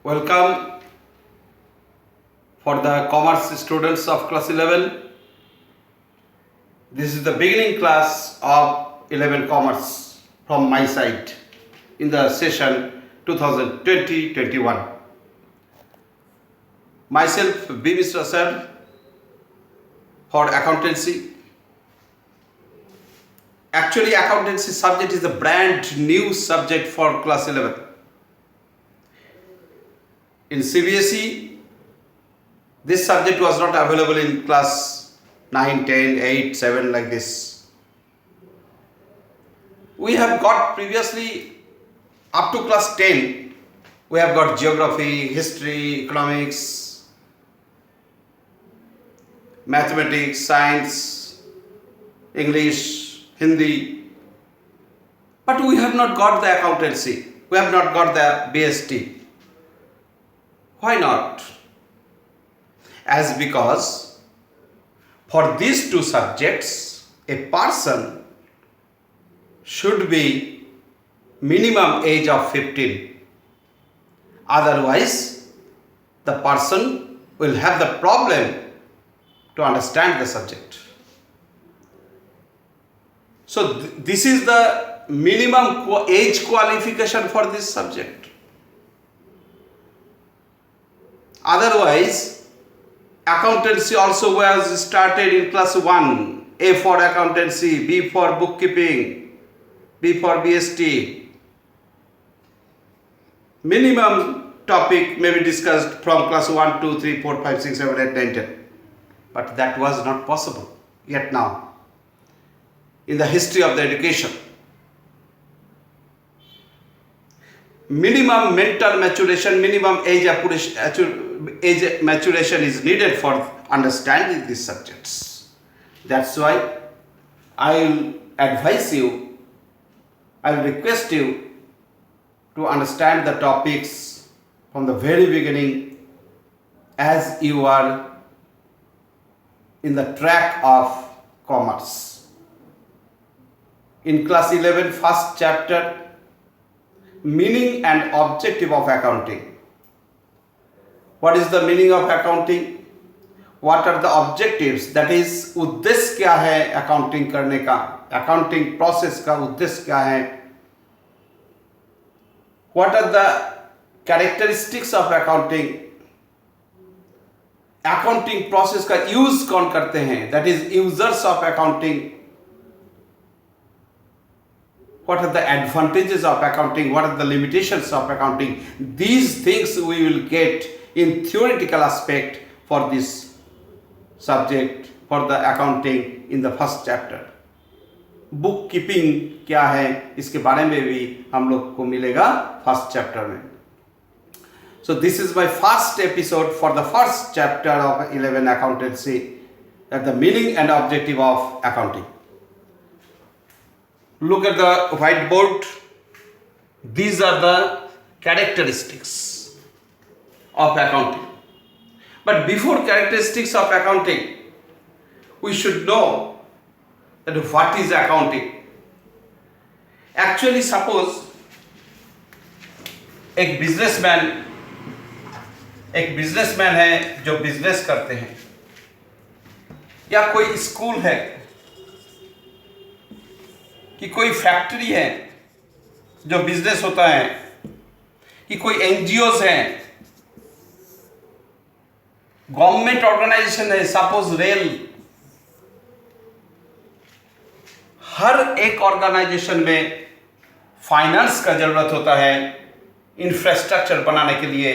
Welcome for the commerce students of class 11. This is the beginning class of 11 commerce from my side in the session 2020-21. Myself B. Mr. Sir for accountancy. Actually, accountancy subject is a brand new subject for class 11. In CBSE, this subject was not available in class 9, 10, 8, 7 like this. We have got previously up to class 10, we have got geography, history, economics, mathematics, science, English, Hindi. But we have not got the accountancy. We have not got the BST. Why not? As because for these two subjects, a person should be minimum age of 15. Otherwise, the person will have the problem to understand the subject. So this is the minimum age qualification for this subject. Otherwise, accountancy also was started in class 1. A for accountancy, B for bookkeeping, B for BST. Minimum topic may be discussed from class 1, 2, 3, 4, 5, 6, 7, 8, 9, 10. But that was not possible yet now in the history of the education. Minimum mental maturation, minimum age maturation is needed for understanding these subjects. That's why I will advise you, I will request you to understand the topics from the very beginning as you are in the track of commerce. In class 11, first chapter, meaning and objective of accounting. What is the meaning of accounting? What are the objectives? That is, उद्देश्य क्या है accounting करने का? Accounting process का उद्देश्य क्या है? What are the characteristics of accounting? Accounting process का use कौन करते हैं? That is, users of accounting. What are the advantages of accounting? What are the limitations of accounting? These things we will get in theoretical aspect for this subject, for the accounting in the first chapter. Book keeping क्या है इसके बारे में भी हम लोग को मिलेगा फर्स्ट चैप्टर में. So this is my first episode for the first chapter of 11 accountancy, that the meaning and objective of accounting. Look at the whiteboard. These are the characteristics of accounting. But before characteristics of accounting, we should know that what is accounting. Actually, suppose एक businessman है जो business करते हैं, या कोई school है, कि कोई फैक्ट्री है जो बिजनेस होता है, कि कोई एनजीओज हैं, गवर्नमेंट ऑर्गेनाइजेशन है, सपोज रेल. हर एक ऑर्गेनाइजेशन में फाइनेंस का जरूरत होता है इंफ्रास्ट्रक्चर बनाने के लिए,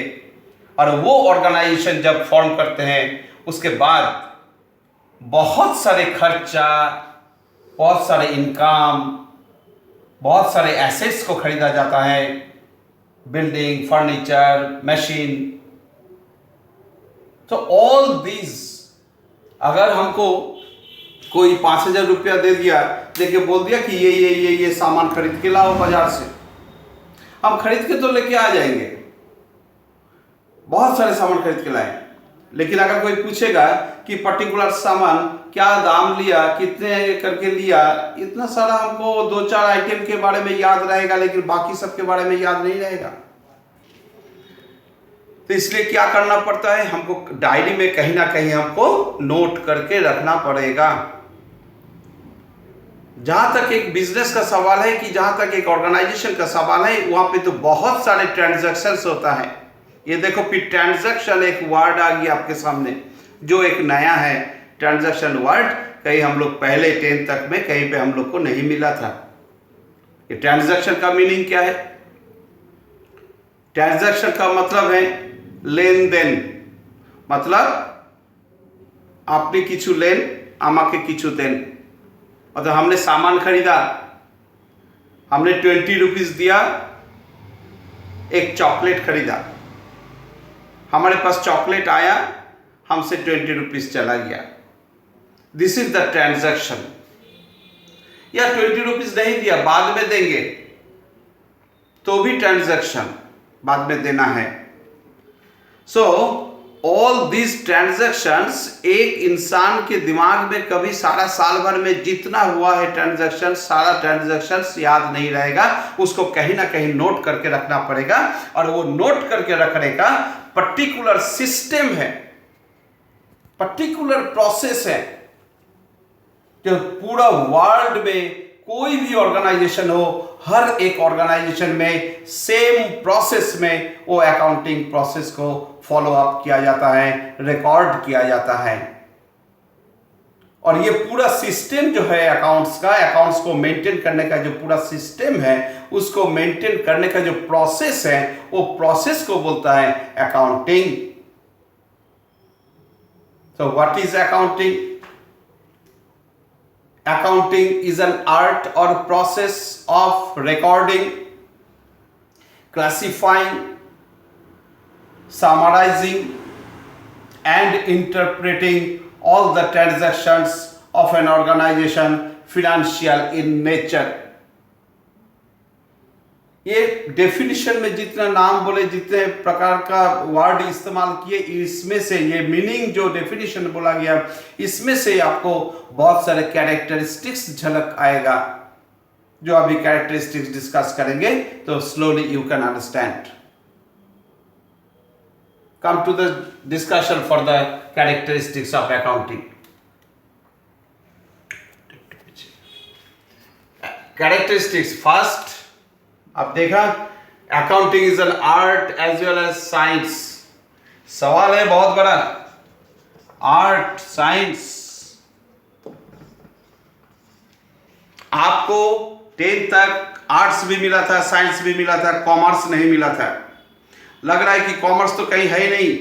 और वो ऑर्गेनाइजेशन जब फॉर्म करते हैं उसके बाद बहुत सारे खर्चा, बहुत सारे इनकम, बहुत सारे एसेट्स को खरीदा जाता है, बिल्डिंग, फर्नीचर, मशीन. तो ऑल दीज, अगर हमको कोई 5,000 रुपया दे दिया, देके बोल दिया कि ये सामान खरीद के लाओ बाजार से, हम खरीद के तो लेके आ जाएंगे, बहुत सारे सामान खरीद के लाए. लेकिन अगर कोई पूछेगा कि पर्टिकुलर सामान क्या दाम लिया, कितने करके लिया, इतना सारा हमको 2-4 आइटम के बारे में याद रहेगा, लेकिन बाकी सब के बारे में याद नहीं रहेगा. तो इसलिए क्या करना पड़ता है, हमको डायरी में कहीं ना कहीं हमको नोट करके रखना पड़ेगा। जहां तक एक बिजनेस का सवाल है, कि जहां तक एक ऑर्गेनाइजेशन का सवाल है, वहां पे तो बहुत सारे ट्रांजैक्शंस होता है। ये देखो फिर ट्रांजैक्शन एक वर्ड आ गया आपके सामने, जो एक नया है। ट्रांजैक्शन वर्ड कहीं हम लोग पहले 10 तक में कहीं पे हम लोग को नहीं मिला था। ये ट्रांजैक्शन का मीनिंग क्या है? ट्रांजैक्शन का मतलब है लेन देन। मतलब आपने किछु लेन, আমাকে কিছু देन। मतलब हमने सामान खरीदा, हमने 20 रुपीज दिया, एक चॉकलेट खरीदा, हमारे पास चॉकलेट आया, हमसे 20 रुपीज चला गया। This is the transaction. या 20 रुपीज नहीं दिया, बाद में देंगे, तो भी ट्रांजैक्शन, बाद में देना है। सो ऑल दिस ट्रांजैक्शंस, एक इंसान के दिमाग में कभी सारा साल भर में जितना हुआ है ट्रांजैक्शन, सारा ट्रांजैक्शंस याद नहीं रहेगा। उसको कहीं ना कहीं नोट करके रखना पड़ेगा, और वो नोट करके रखने का पर्टिकुलर सिस्टम है, पर्टिकुलर प्रोसेस है। जो पूरा वर्ल्ड में कोई भी ऑर्गेनाइजेशन हो, हर एक ऑर्गेनाइजेशन में सेम प्रोसेस में वो अकाउंटिंग प्रोसेस को फॉलो अप किया जाता है, रिकॉर्ड किया जाता है। और ये पूरा सिस्टम जो है अकाउंट्स का, अकाउंट्स को मेंटेन करने का जो पूरा सिस्टम है, उसको मेंटेन करने का जो प्रोसेस है, वो प्रोसेस को बोलता है accounting. So what is accounting? Accounting is an art or process of recording, classifying, summarizing, and interpreting all the transactions of an organization, financial in nature. ये डेफिनेशन में जितना नाम बोले, जितने प्रकार का वर्ड इस्तेमाल किए, इसमें से ये मीनिंग जो डेफिनेशन बोला गया, इसमें से आपको बहुत सारे कैरेक्टरिस्टिक्स झलक आएगा। जो अभी कैरेक्टरिस्टिक्स डिस्कस करेंगे तो slowly you can understand. Come to the discussion for the characteristics of accounting. Characteristics first, अब देखा, accounting is an art as well as science. सवाल है बहुत बड़ा, आर्ट साइंस। आपको 10 तक आर्ट्स भी मिला था, साइंस भी मिला था, कॉमर्स नहीं मिला था। लग रहा है कि कॉमर्स तो कहीं है ही नहीं।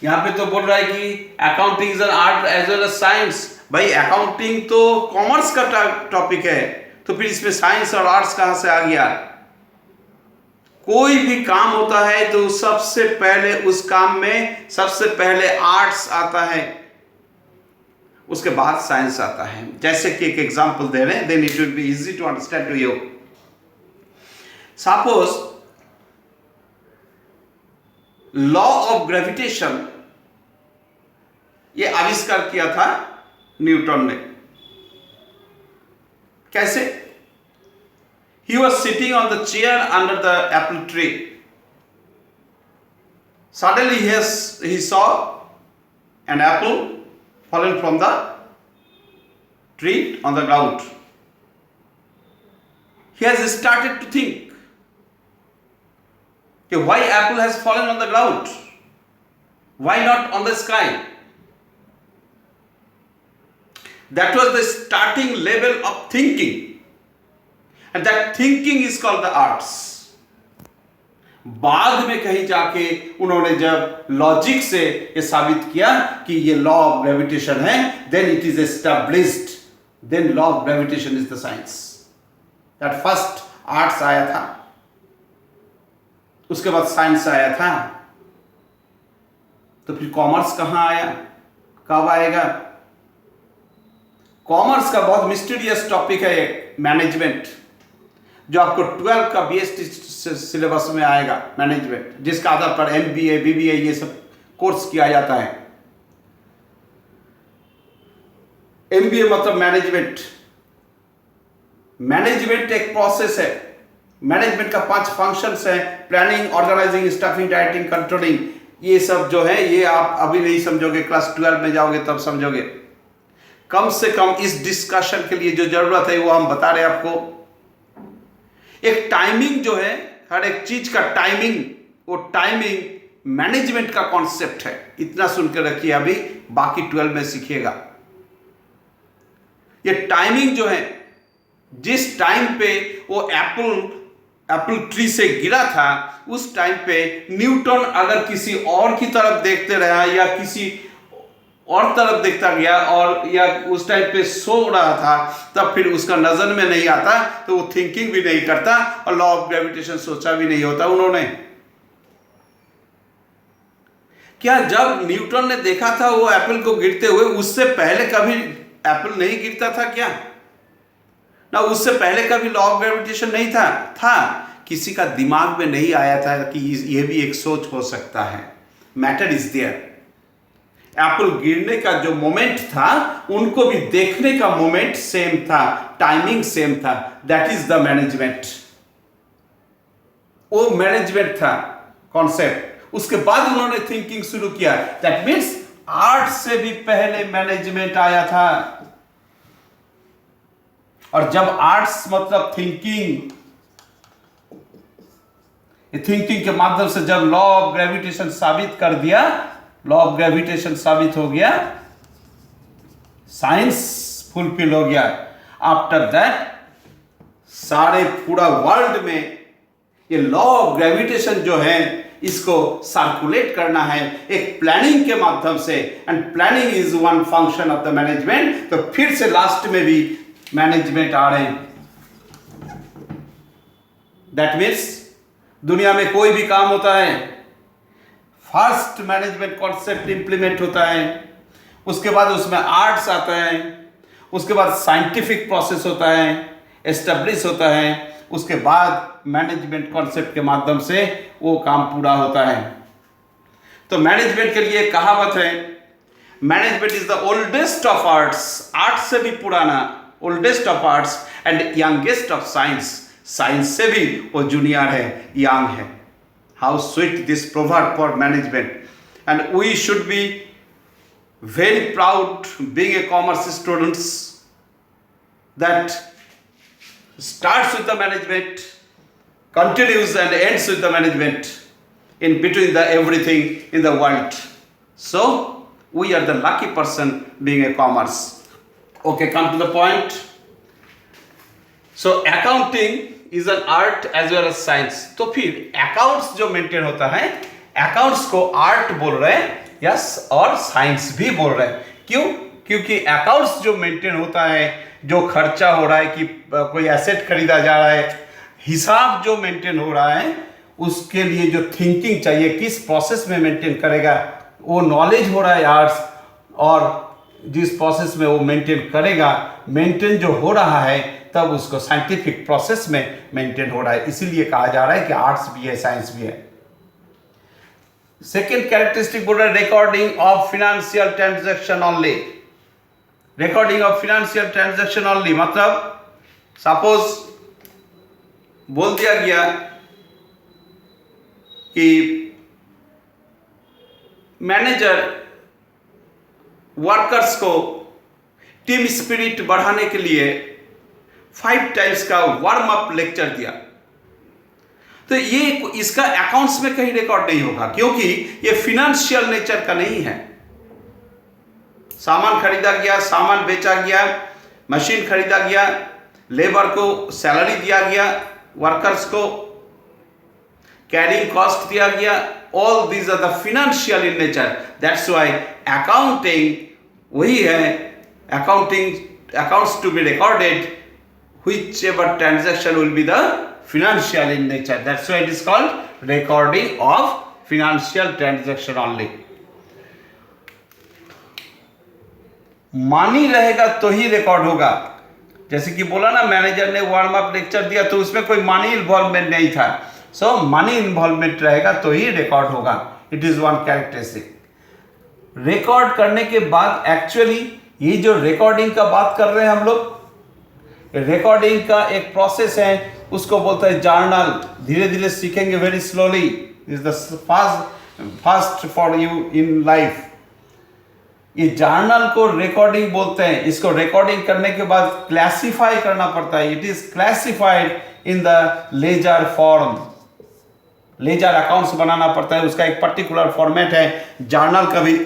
यहां पे तो बोल रहा है कि accounting is an art as well as science. भाई अकाउंटिंग तो कॉमर्स का टॉपिक है, तो फिर इसमें साइंस और आर्ट्स कहां से आ गया? कोई भी काम होता है तो सबसे पहले उस काम में सबसे पहले आर्ट्स आता है, उसके बाद साइंस आता है। जैसे कि एक एग्जांपल दे रहे हैं, then it will be easy to understand to you. Suppose law of gravitation, ये आविष्कार किया था न्यूटन ने। कैसे? He was sitting on the chair under the apple tree. Suddenly he saw an apple fallen from the tree on the ground. He has started to think, okay, why apple has fallen on the ground? Why not on the sky? That was the starting level of thinking, and that thinking is called the arts. बाद में कहीं जाके उन्होंने जब logic से ये साबित किया कि ये लॉ ऑफ ग्रेविटेशन है, then it is established, then law of gravitation is the science. That first arts आया था, उसके बाद साइंस आया था, तो फिर कॉमर्स कहां आया, कब आएगा? कॉमर्स का बहुत मिस्टीरियस टॉपिक है मैनेजमेंट, जो आपको 12 का बीएसटी सिलेबस में आएगा, मैनेजमेंट, जिसका आधार पर एमबीए, बीबीए ये सब कोर्स किया जाता है। एमबीए मतलब मैनेजमेंट। मैनेजमेंट एक प्रोसेस है, मैनेजमेंट का 5 फंक्शंस हैं, planning, organising, staffing, directing, controlling. ये सब जो है ये आप अभी नहीं समझोगे, क्लास 12 में जाओगे तब समझोगे। कम से कम इस डिस्कशन के लिए जो जरूरत है वो हम बता रहे हैं आपको। एक टाइमिंग जो है, हर एक चीज का टाइमिंग, वो टाइमिंग मैनेजमेंट का कॉन्सेप्ट है। इतना सुनकर रखिए, अभी बाकी 12 में सीखिएगा। ये टाइमिंग जो है, जिस टाइम पे वो एप्पल ट्री से गिरा था, उस टाइम पे न्यूटन अगर किसी और की तरफ देखते रहा या किसी और तरफ देखता गया और या उस टाइम पे सो रहा था, तब फिर उसका नजर में नहीं आता, तो वो थिंकिंग भी नहीं करता और लॉ ऑफ ग्रेविटेशन सोचा भी नहीं होता उन्होंने। क्या जब न्यूटन ने देखा था वो एप्पल को गिरते हुए, उससे पहले कभी एप्पल नहीं गिरता था क्या? ना उससे पहले कभी लॉ ऑफ ग्रेविटेशन नहीं था। किसी का दिमाग में नहीं आया था कि ये भी एक सोच हो सकता है। Matter is there. एप्पल गिरने का जो मोमेंट था, उनको भी देखने का मोमेंट सेम था, टाइमिंग सेम था। That is the management. वो मैनेजमेंट था कॉन्सेप्ट। उसके बाद उन्होंने थिंकिंग शुरू किया। दैट मीन्स आर्ट से भी पहले मैनेजमेंट आया था। और जब आर्ट्स मतलब थिंकिंग के माध्यम से जब लॉ ऑफ ग्रेविटेशन साबित कर दिया, लॉ ऑफ ग्रेविटेशन साबित हो गया, साइंस फुलफिल हो गया। आफ्टर दैट सारे पूरा वर्ल्ड में ये लॉ ऑफ ग्रेविटेशन जो है, इसको सर्कुलेट करना है एक प्लानिंग के माध्यम से। And planning is one function of the management. तो फिर से लास्ट में भी मैनेजमेंट आ रहे हैं। दैट मीन्स दुनिया में कोई भी काम होता है, फर्स्ट मैनेजमेंट कॉन्सेप्ट इंप्लीमेंट होता है, उसके बाद उसमें आर्ट्स आता है, उसके बाद साइंटिफिक प्रोसेस होता है, एस्टेब्लिश होता है, उसके बाद मैनेजमेंट कॉन्सेप्ट के माध्यम से वो काम पूरा होता है। तो मैनेजमेंट के लिए कहावत है, management is the oldest of arts. Art से भी पुराना, oldest of arts and youngest of science. Science से भी वो जूनियर है, यंग है। How sweet this proverb for management. And we should be very proud being a commerce students that starts with the management, continues and ends with the management, in between the everything in the world. So we are the lucky person being a commerce. Okay, come to the point. So accounting is an art as well as science. तो फिर accounts जो maintain होता है, accounts को art बोल रहे हैं, yes, और साइंस भी बोल रहे हैं। क्यों? क्योंकि accounts जो मेंटेन होता है, जो खर्चा हो रहा है कि कोई एसेट खरीदा जा रहा है, हिसाब जो मेंटेन हो रहा है, उसके लिए जो थिंकिंग चाहिए, किस प्रोसेस में मेंटेन करेगा, वो नॉलेज हो रहा है आर्ट्स। और जिस प्रोसेस में वो मेंटेन करेगा, मेंटेन जो हो रहा है, तब उसको साइंटिफिक प्रोसेस में मेंटेन हो रहा है। इसीलिए कहा जा रहा है कि आर्ट्स भी है, साइंस भी है। सेकेंड कैरेक्टरिस्टिक बोल रहा है, recording of financial transaction only. Recording of financial transaction only मतलब सपोज बोल दिया गया कि मैनेजर वर्कर्स को टीम स्पिरिट बढ़ाने के लिए 5 टाइम्स का वार्म अप लेक्चर दिया, तो ये इसका अकाउंट्स में कहीं रिकॉर्ड नहीं होगा, क्योंकि ये फिनेंशियल नेचर का नहीं है। सामान खरीदा गया, सामान बेचा गया, मशीन खरीदा गया, लेबर को सैलरी दिया गया, वर्कर्स को कैरिंग कॉस्ट दिया गया, all these are the financial in nature. That's why accounting वही है, accounts to be recorded whichever transaction will be the financial in nature. That's why it is called recording of financial transaction only. Money रहेगा तो ही record होगा। जैसे कि बोला ना, manager ने वार्म अप लेक्चर दिया तो उसमें कोई मनी इन्वॉल्वमेंट नहीं था। सो मनी इन्वॉल्वमेंट रहेगा तो ही रिकॉर्ड होगा। It is one characteristic. Record करने के बाद एक्चुअली ये जो रिकॉर्डिंग का बात कर रहे हैं हम लोग, रिकॉर्डिंग का एक प्रोसेस है उसको बोलते हैं जर्नल। धीरे धीरे सीखेंगे, very slowly, is the fast for you in life. ये जर्नल को रिकॉर्डिंग बोलते हैं। इसको रिकॉर्डिंग करने के बाद क्लासिफाई करना पड़ता है। It is classified in the ledger form. Ledger accounts बनाना पड़ता है, उसका एक पर्टिकुलर फॉर्मेट है। जर्नल का भी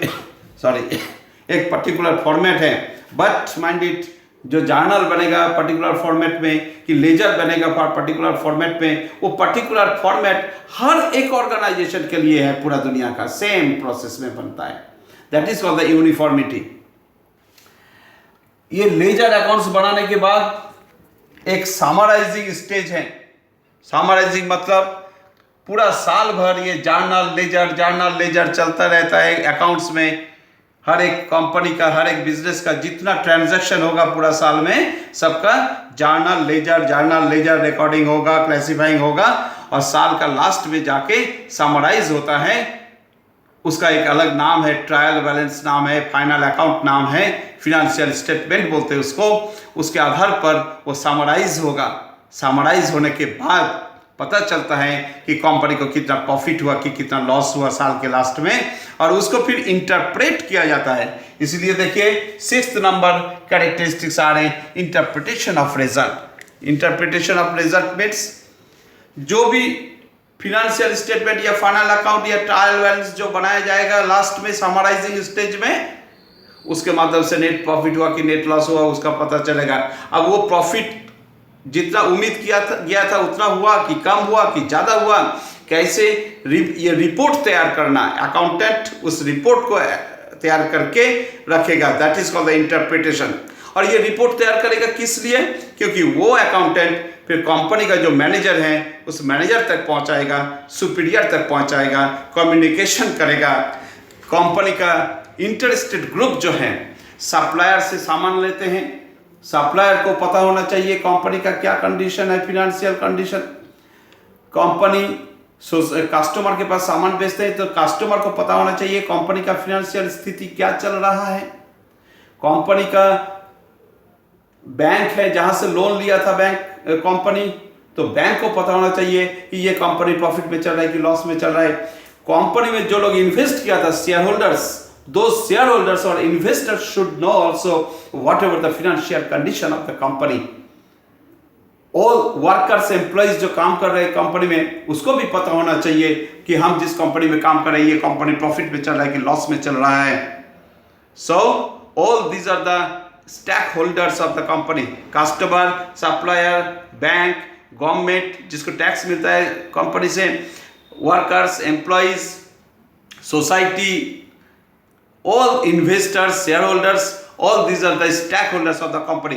सॉरी एक पर्टिकुलर फॉर्मेट है। बट माइंड इट, जो जर्नल बनेगा पर्टिकुलर फॉर्मेट में कि लेजर बनेगा पर्टिकुलर फॉर्मेट में, वो पर्टिकुलर फॉर्मेट हर एक ऑर्गेनाइजेशन के लिए है, पूरा दुनिया का सेम प्रोसेस में बनता है। That is called the uniformity. ये लेजर अकाउंट्स बनाने के बाद एक समराइजिंग स्टेज है। समराइजिंग मतलब पूरा साल भर ये जर्नल लेजर चलता रहता है अकाउंट्स में। हर एक कंपनी का, हर एक बिजनेस का जितना ट्रांजैक्शन होगा पूरा साल में, सबका जर्नल लेजर रिकॉर्डिंग होगा, क्लासिफाइंग होगा, और साल का लास्ट में जाके समराइज होता है। उसका एक अलग नाम है, ट्रायल बैलेंस नाम है, फाइनल अकाउंट नाम है, फिनेंशियल स्टेटमेंट बोलते हैं उसको। उसके आधार पर वो समराइज होगा। समराइज होने के बाद पता चलता है कि कंपनी को कितना प्रॉफिट हुआ कि कितना लॉस हुआ साल के लास्ट में, और उसको फिर इंटरप्रेट किया जाता है। इसलिए देखिए 6th नंबर कैरेक्टरिस्टिक्स आ रहे हैं, interpretation of result. Interpretation of result means जो भी फिनेंशियल स्टेटमेंट या फाइनल अकाउंट या ट्रायल बैलेंस जो बनाया जाएगा लास्ट में समराइजिंग स्टेज में, उसके माध्यम से नेट प्रॉफिट हुआ कि नेट लॉस हुआ उसका पता चलेगा। अब वो प्रॉफिट जितना उम्मीद गया था उतना हुआ कि कम हुआ कि ज़्यादा हुआ, कैसे ये रिपोर्ट तैयार करना, अकाउंटेंट उस रिपोर्ट को तैयार करके रखेगा। That is called the interpretation. और ये रिपोर्ट तैयार करेगा किस लिए? क्योंकि वो अकाउंटेंट फिर कंपनी का जो मैनेजर है उस मैनेजर तक पहुंचाएगा, सुपीरियर तक पहुंचाएगा, कम्युनिकेशन करेगा। कंपनी का इंटरेस्टेड ग्रुप जो है सप्लायर से सामान लेते हैं, सप्लायर को पता होना चाहिए कंपनी का क्या कंडीशन है, फिनेंशियल कंडीशन। कंपनी कस्टमर के पास सामान बेचते हैं तो कस्टमर को पता होना चाहिए कंपनी का फिनेंशियल स्थिति क्या चल रहा है। कंपनी का बैंक है जहां से लोन लिया था कंपनी, तो बैंक को पता होना चाहिए कि ये कंपनी प्रॉफिट में चल रहा है कि लॉस में चल रहा है। कंपनी में जो लोग इन्वेस्ट किया था, share holders, those shareholders or investors should know also whatever the financial condition of the company. all workers employees जो काम कर रहे हैं कंपनी में, उसको भी पता होना चाहिए कि हम जिस कंपनी में काम कर रहे हैं ये कंपनी प्रॉफिट में चल रहा है कि लॉस में चल रहा है। so all these are the stakeholders of the company, customer, supplier, bank, government जिसको टैक्स मिलता है कंपनी से, workers, employees, society, all investors, shareholders, all these are the stakeholders of the company.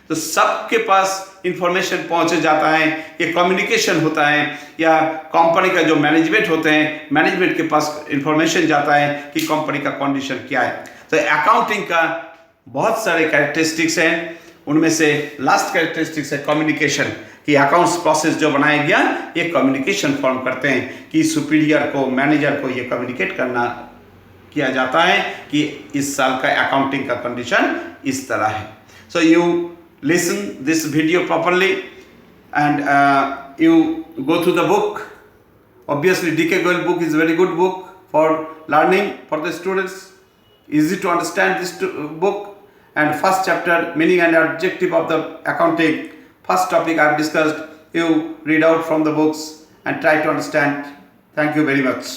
तो सबके पास इंफॉर्मेशन पहुंचे जाता है, ये कम्युनिकेशन होता है, या कंपनी का जो मैनेजमेंट होते हैं मैनेजमेंट के पास इंफॉर्मेशन जाता है कि कंपनी का कंडीशन क्या है। तो अकाउंटिंग का बहुत सारे कैरेक्टरिस्टिक्स हैं, उनमें से लास्ट कैरेक्टरिस्टिक्स है कम्युनिकेशन, कि अकाउंट्स प्रोसेस जो बनाया गया ये कम्युनिकेशन फॉर्म करते हैं कि सुपीरियर को, मैनेजर को ये कम्युनिकेट करना किया जाता है कि इस साल का अकाउंटिंग का कंडीशन इस तरह है। So you listen this video properly and you go through the book. Obviously DK Goel book is a very good book for learning for the students, easy to understand this book. And first chapter, meaning and objective of the accounting, first topic I have discussed, you read out from the books and try to understand. Thank you very much.